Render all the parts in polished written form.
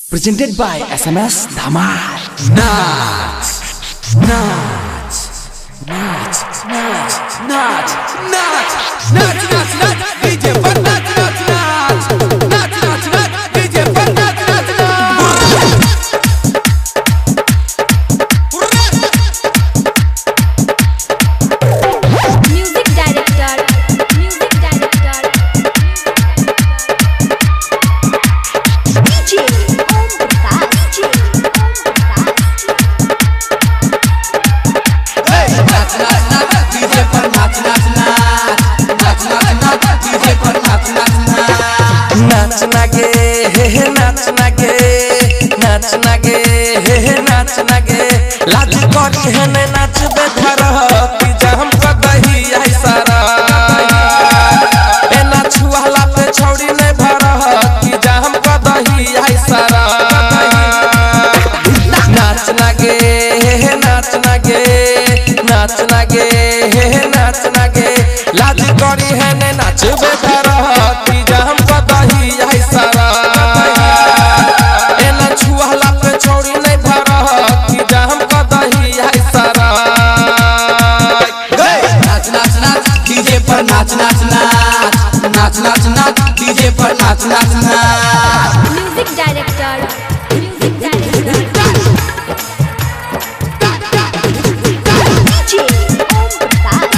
Presented by SMS Dhamal. Naach, naach, naach, naach, naach, naach, naach, naach, naach, DJ पर नाच नाच नाच, नाच नाच नाच, DJ पर नाच नाच नाच. Music director, music director, DJ Om Prakash, नाच नाच नाच, DJ पर नाच नाच नाच, नाच नाच नाच, DJ पर नाच नाच नाच. नाच नागे हे नाच नागे, नाच नागे हे नाच नागे. लाज करी है ने नाच बेधर की जम कदही आई सारा. ए नाच वाला पे छौड़ी ने भर की जम कदही आई सारा. नाच नागे हे नाच नागे, नाच नागे हे नाच नागे. लाज करी है ने नाच बेधर की जम कदही आई सारा. ए नाच वाला पे छौड़ी ने भर की जम कदही आई सारा. नाच नाच नाच, डीजे पर नाच नाच नाच, नाच नाच नाच, डीजे पर नाच नाच नाच. music director, music director, DJ Om Prakash.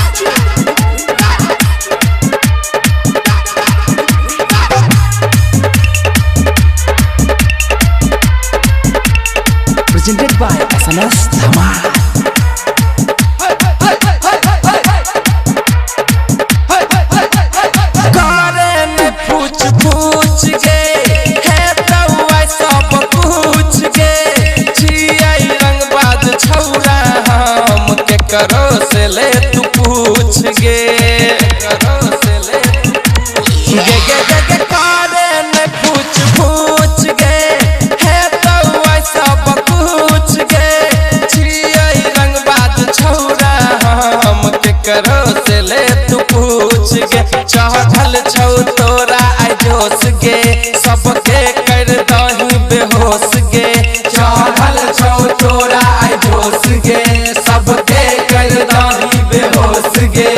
Presented by SMS Dhamal. करे में पूछ पूछ के है तौआ सब पूछ के. छियै रंगबाज छौरा हम के करो से ले तू पूछ गे. करो से ले गे गे गे गे. करे में पूछ पूछ के है तौआ सब पूछ के. छियै रंगबाज छौरा हम के करो से ले तू पूछ गे. चढ़ल छौ तोरा आई जोश गे, सबके कर दही बेहोश गे. चढ़ल छौ तोरा आई जोश गे, सबके कर दही बेहोश गे.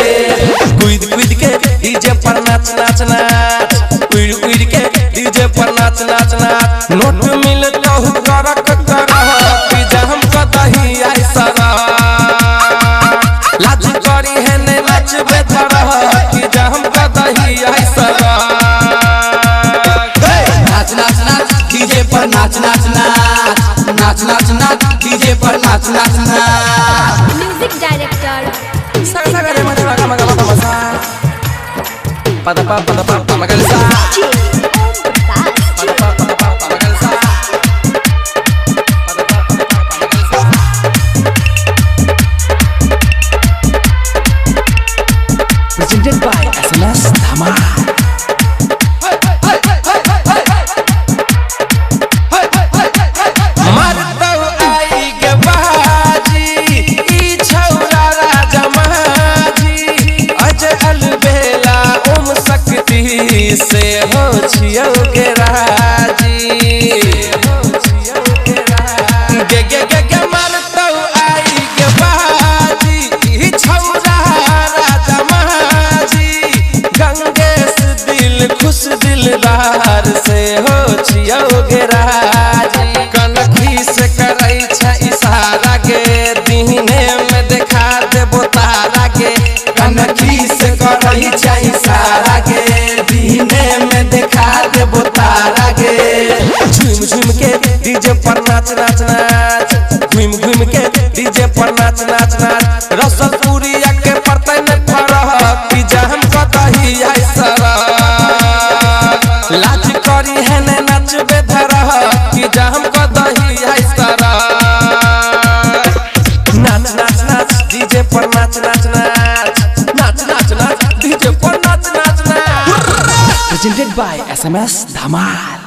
कूद कूद के डीजे पर नाच नाच नाच, उड़ उड़ के डीजे पर नाच नाच नाच. नोट मिलतौ करक करह की जम कदही आई सारा. लाज करी है ने नाच बेधर की जम कदही आई सारा. नाच नाच नाच, डीजे पर नाच नाच नाच, नाच नाच नाच, डीजे पर नाच नाच नाच. Music director, Saga mata mata mata mata. Pada pa pada pa pada magalsa. DJ Om Prakash. Pada pa pada pa pada magalsa. Pada pa pada pa pada magalsa. Presented by SMS Dhamal. मरदौ आई गे बाजी, ई छौरा राजा महाजी. अजय अलबेला ओम शक्ति से हो छियौ गे राजी. गे गे गे गे मरदौ आई गे बाजी, ई छौरा राजा महाजी. गंगेश दिल खुश दिलदार से हो छियौ गे राजी. कनखी से करै छै इशारा गे, दीने में देखा देबो तारा गे. कनखी से करै छै इशारा गे, दीने में देखा देबो तारा गे. झूम झूम के डीजे पर नाच नाच नाच, घूम घूम के डीजे पर नाच नाच नाच. रसलपुरिया के परतै न करह की जम कदही आई सारा. लाज करी है ने नाच बेधर की जम कदही आई सारा. नाच नाच नाच, डीजे पर नाच नाच नाच, नाच नाच नाच, डीजे पर नाच नाच नाच. Presented by SMS Dhamal.